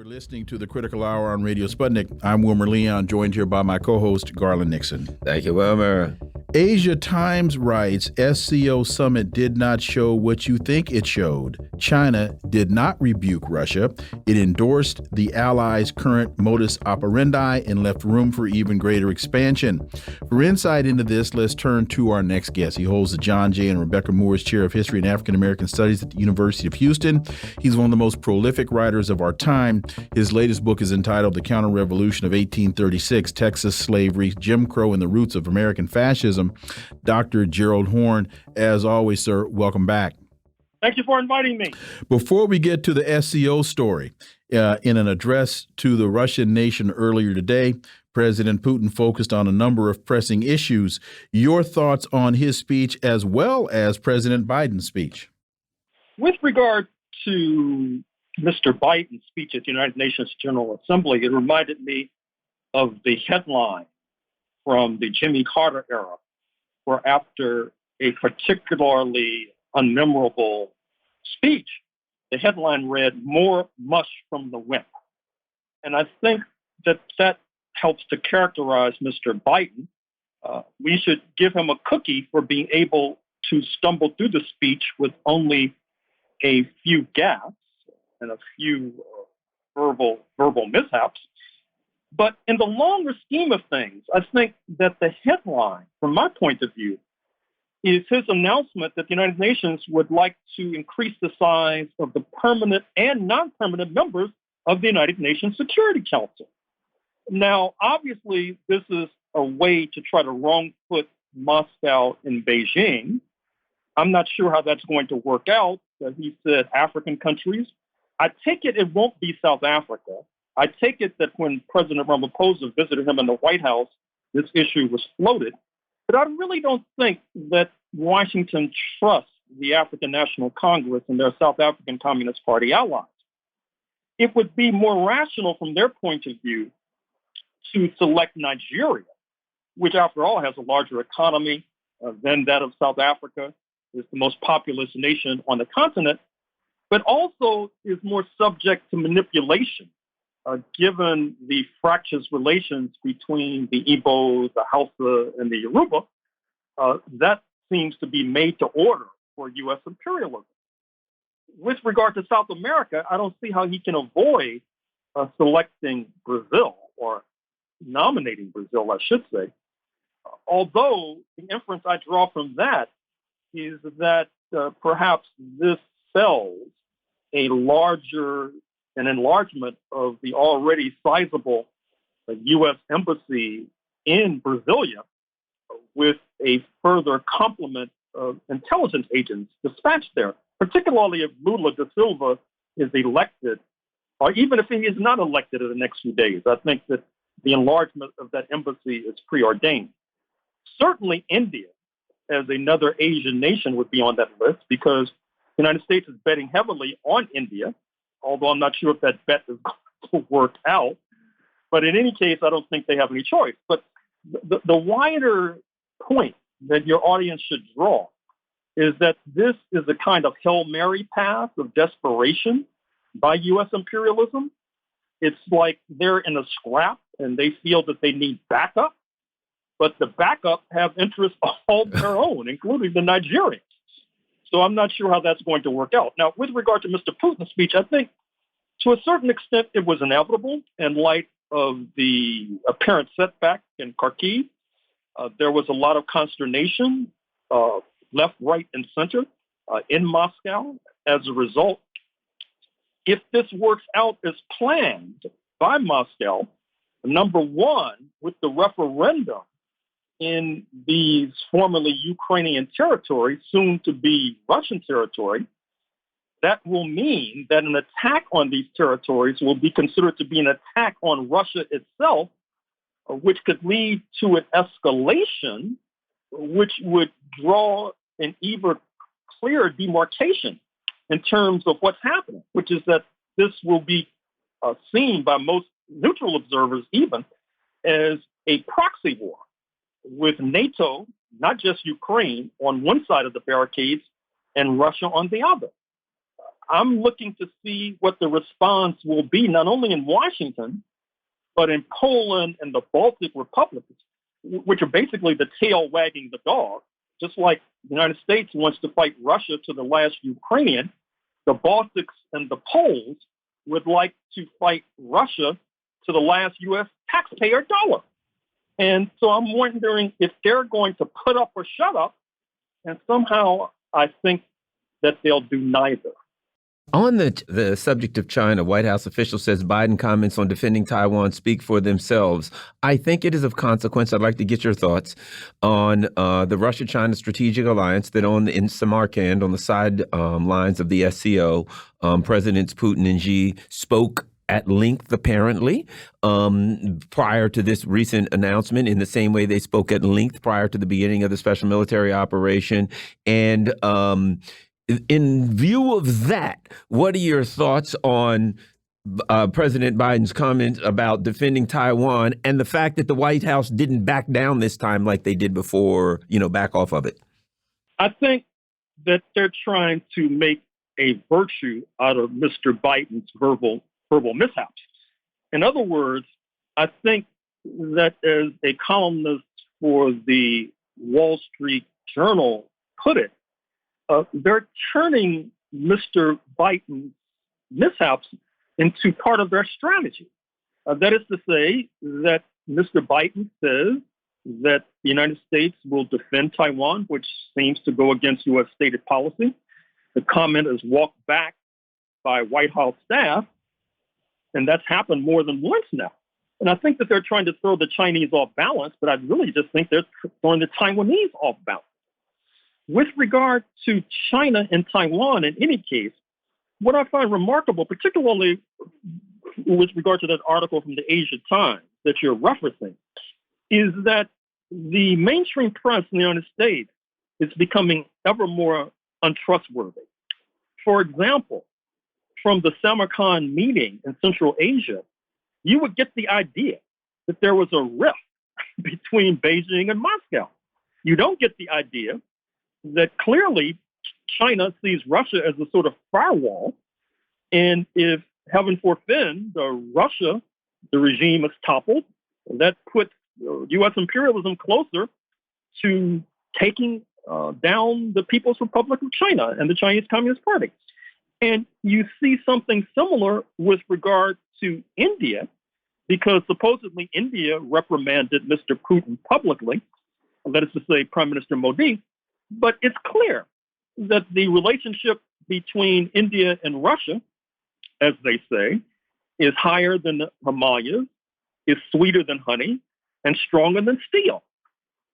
You're listening to the Critical Hour on Radio Sputnik. I'm Wilmer Leon, joined here by my co-host, Garland Nixon. Thank you, Wilmer. Asia Times writes, SCO summit did not show what you think it showed. China did not rebuke Russia. It endorsed the allies' current modus operandi and left room for even greater expansion. For insight into this, let's turn to our next guest. He holds the John J. and Rebecca Moores Chair of History and African American Studies at the University of Houston. He's one of the most prolific writers of our time. His latest book is entitled The Counter-Revolution of 1836, Texas Slavery, Jim Crow, and the Roots of American Fascism. Dr. Gerald Horne, as always, sir, welcome back. Thank you for inviting me. Before we get to the SCO story, in an address to the Russian nation earlier today, President Putin focused on a number of pressing issues. Your thoughts on his speech as well as President Biden's speech? With regard to Mr. Biden's speech at the United Nations General Assembly, it reminded me of the headline from the Jimmy Carter era, where after a particularly unmemorable speech, the headline read, "More mush from the wimp." And I think that helps to characterize Mr. Biden. We should give him a cookie for being able to stumble through the speech with only a few gaps and a few verbal mishaps. But in the longer scheme of things, I think that the headline, from my point of view, is his announcement that the United Nations would like to increase the size of the permanent and non-permanent members of the United Nations Security Council. Now, obviously, this is a way to try to wrong foot Moscow and Beijing. I'm not sure how that's going to work out. He said African countries. I take it won't be South Africa. I take it that when President Ramaphosa visited him in the White House, this issue was floated. But I really don't think that Washington trusts the African National Congress and their South African Communist Party allies. It would be more rational from their point of view to select Nigeria, which, after all, has a larger economy than that of South Africa, is the most populous nation on the continent, but also is more subject to manipulation. Given the fractious relations between the Igbo, the Hausa, and the Yoruba, that seems to be made to order for U.S. imperialism. With regard to South America, I don't see how he can avoid selecting Brazil, or nominating Brazil, I should say. Although the inference I draw from that is that perhaps this sells an enlargement of the already sizable U.S. embassy in Brasilia, with a further complement of intelligence agents dispatched there, particularly if Lula da Silva is elected, or even if he is not elected in the next few days. I think that the enlargement of that embassy is preordained. Certainly India, as another Asian nation, would be on that list, because the United States is betting heavily on India, although I'm not sure if that bet is going to work out. But in any case, I don't think they have any choice. But the wider point that your audience should draw is that this is a kind of Hail Mary path of desperation by U.S. imperialism. It's like they're in a scrap and they feel that they need backup, but the backup have interests all their own, including the Nigerians. So I'm not sure how that's going to work out. Now, with regard to Mr. Putin's speech, I think to a certain extent it was inevitable in light of the apparent setback in Kharkiv. There was a lot of consternation, left, right, and center in Moscow as a result. If this works out as planned by Moscow, number one, with the referendum in these formerly Ukrainian territories, soon to be Russian territory, that will mean that an attack on these territories will be considered to be an attack on Russia itself, which could lead to an escalation, which would draw an even clearer demarcation in terms of what's happening, which is that this will be seen by most neutral observers even as a proxy war, with NATO, not just Ukraine, on one side of the barricades and Russia on the other. I'm looking to see what the response will be, not only in Washington, but in Poland and the Baltic republics, which are basically the tail wagging the dog. Just like the United States wants to fight Russia to the last Ukrainian, the Baltics and the Poles would like to fight Russia to the last U.S. taxpayer dollar. And so I'm wondering if they're going to put up or shut up. And somehow I think that they'll do neither. On the subject of China, White House official says Biden comments on defending Taiwan speak for themselves. I think it is of consequence. I'd like to get your thoughts on the Russia-China strategic alliance that in Samarkand, on the side lines of the SCO, Presidents Putin and Xi spoke at length, apparently, prior to this recent announcement, in the same way they spoke at length prior to the beginning of the special military operation. And in view of that, what are your thoughts on President Biden's comments about defending Taiwan and the fact that the White House didn't back down this time like they did before, back off of it? I think that they're trying to make a virtue out of Mr. Biden's verbal mishaps. In other words, I think that as a columnist for the Wall Street Journal put it, they're turning Mr. Biden's mishaps into part of their strategy. That is to say that Mr. Biden says that the United States will defend Taiwan, which seems to go against U.S. stated policy. The comment is walked back by White House staff, and that's happened more than once now. And I think that they're trying to throw the Chinese off balance, but I really just think they're throwing the Taiwanese off balance. With regard to China and Taiwan, in any case, what I find remarkable, particularly with regard to that article from the Asia Times that you're referencing, is that the mainstream press in the United States is becoming ever more untrustworthy. For example, from the Samarkand meeting in Central Asia, you would get the idea that there was a rift between Beijing and Moscow. You don't get the idea that clearly China sees Russia as a sort of firewall. And if, heaven forfend, Russia, the regime is toppled, that puts U.S. imperialism closer to taking down the People's Republic of China and the Chinese Communist Party. And you see something similar with regard to India, because supposedly India reprimanded Mr. Putin publicly, that is to say, Prime Minister Modi. But it's clear that the relationship between India and Russia, as they say, is higher than the Himalayas, is sweeter than honey, and stronger than steel.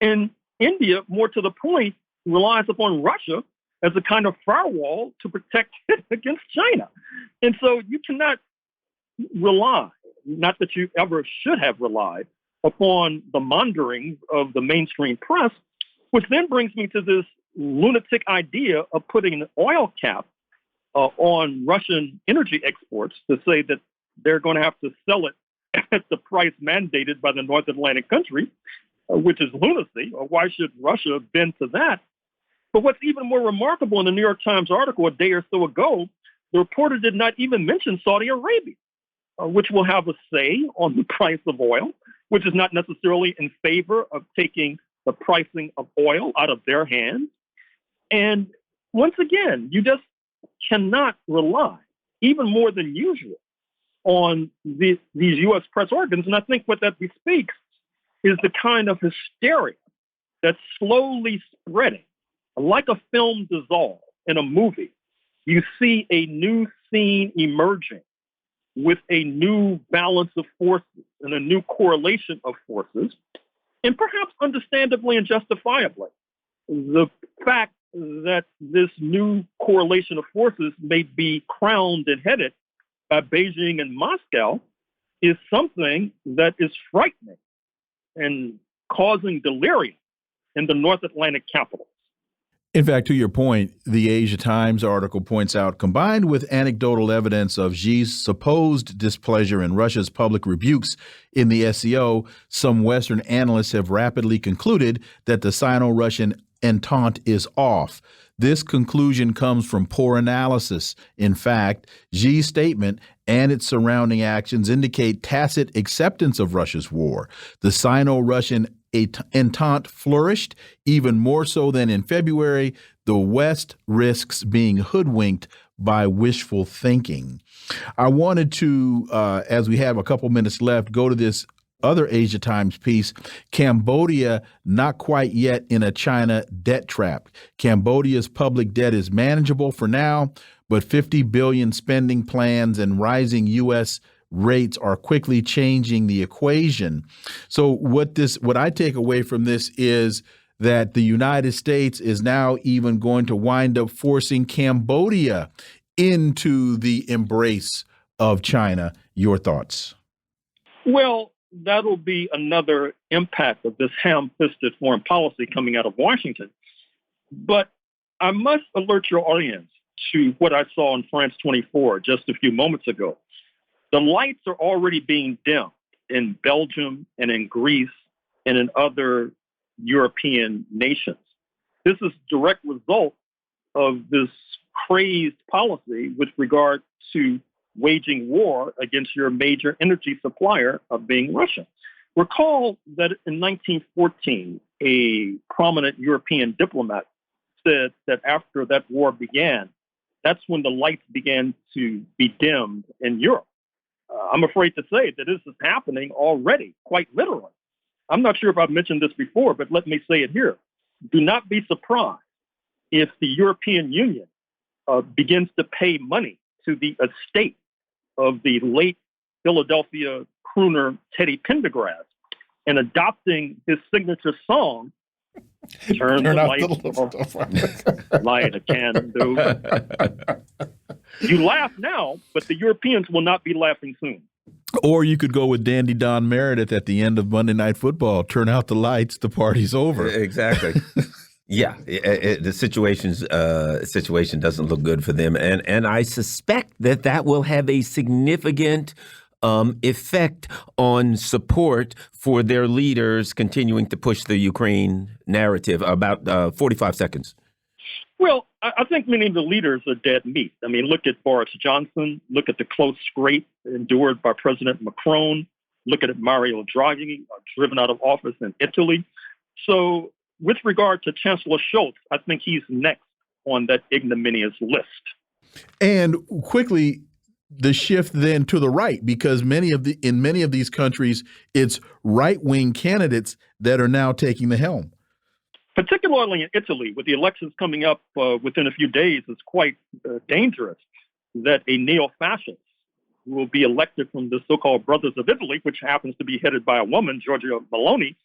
And India, more to the point, relies upon Russia as a kind of firewall to protect it against China. And so you cannot rely, not that you ever should have relied, upon the maunderings of the mainstream press, which then brings me to this lunatic idea of putting an oil cap on Russian energy exports to say that they're going to have to sell it at the price mandated by the North Atlantic country, which is lunacy. Why should Russia bend to that? But what's even more remarkable, in the New York Times article a day or so ago, the reporter did not even mention Saudi Arabia, which will have a say on the price of oil, which is not necessarily in favor of taking the pricing of oil out of their hands. And once again, you just cannot rely, even more than usual, on these U.S. press organs. And I think what that bespeaks is the kind of hysteria that's slowly spreading, like a film dissolve in a movie. You see a new scene emerging with a new balance of forces and a new correlation of forces, and perhaps understandably and justifiably, the fact that this new correlation of forces may be crowned and headed by Beijing and Moscow is something that is frightening and causing delirium in the North Atlantic capitals. In fact, to your point, the Asia Times article points out, combined with anecdotal evidence of Xi's supposed displeasure and Russia's public rebukes in the SCO, some Western analysts have rapidly concluded that the Sino-Russian entente is off. This conclusion comes from poor analysis. In fact, Xi's statement and its surrounding actions indicate tacit acceptance of Russia's war. The Sino-Russian entente flourished, even more so than in February. The West risks being hoodwinked by wishful thinking. I wanted to, as we have a couple minutes left, go to this other Asia Times piece. Cambodia not quite yet in a China debt trap. Cambodia's public debt is manageable for now, but 50 billion spending plans and rising U.S. rates are quickly changing the equation. So what I take away from this is that the United States is now even going to wind up forcing Cambodia into the embrace of China. Your thoughts? Well, that'll be another impact of this ham-fisted foreign policy coming out of Washington. But I must alert your audience to what I saw in France 24 just a few moments ago. The lights are already being dimmed in Belgium and in Greece and in other European nations. This is a direct result of this crazed policy with regard to waging war against your major energy supplier of being Russia. Recall that in 1914, a prominent European diplomat said that after that war began, that's when the lights began to be dimmed in Europe. I'm afraid to say that this is happening already, quite literally. I'm not sure if I've mentioned this before, but let me say it here. Do not be surprised if the European Union begins to pay money to the estate of the late Philadelphia crooner Teddy Pendergrass and adopting his signature song, Turn the lights off, light a candle. You laugh now, but the Europeans will not be laughing soon. Or you could go with Dandy Don Meredith at the end of Monday Night Football. Turn out the lights, the party's over. Exactly. Yeah, the situation doesn't look good for them, and I suspect that will have a significant effect on support for their leaders continuing to push the Ukraine narrative. About 45 seconds. Well, I think many of the leaders are dead meat. I mean, look at Boris Johnson. Look at the close scrape endured by President Macron. Look at Mario Draghi, driven out of office in Italy. So with regard to Chancellor Scholz, I think he's next on that ignominious list. And quickly, the shift then to the right, because in many of these countries, it's right-wing candidates that are now taking the helm. Particularly in Italy, with the elections coming up within a few days, it's quite dangerous that a neo-fascist will be elected from the so-called Brothers of Italy, which happens to be headed by a woman, Giorgia Meloni,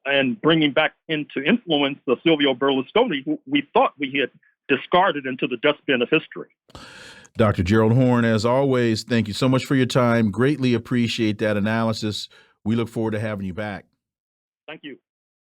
and bringing back into influence Silvio Berlusconi, who we thought we had discarded into the dustbin of history. Dr. Gerald Horne, as always, thank you so much for your time. Greatly appreciate that analysis. We look forward to having you back. Thank you.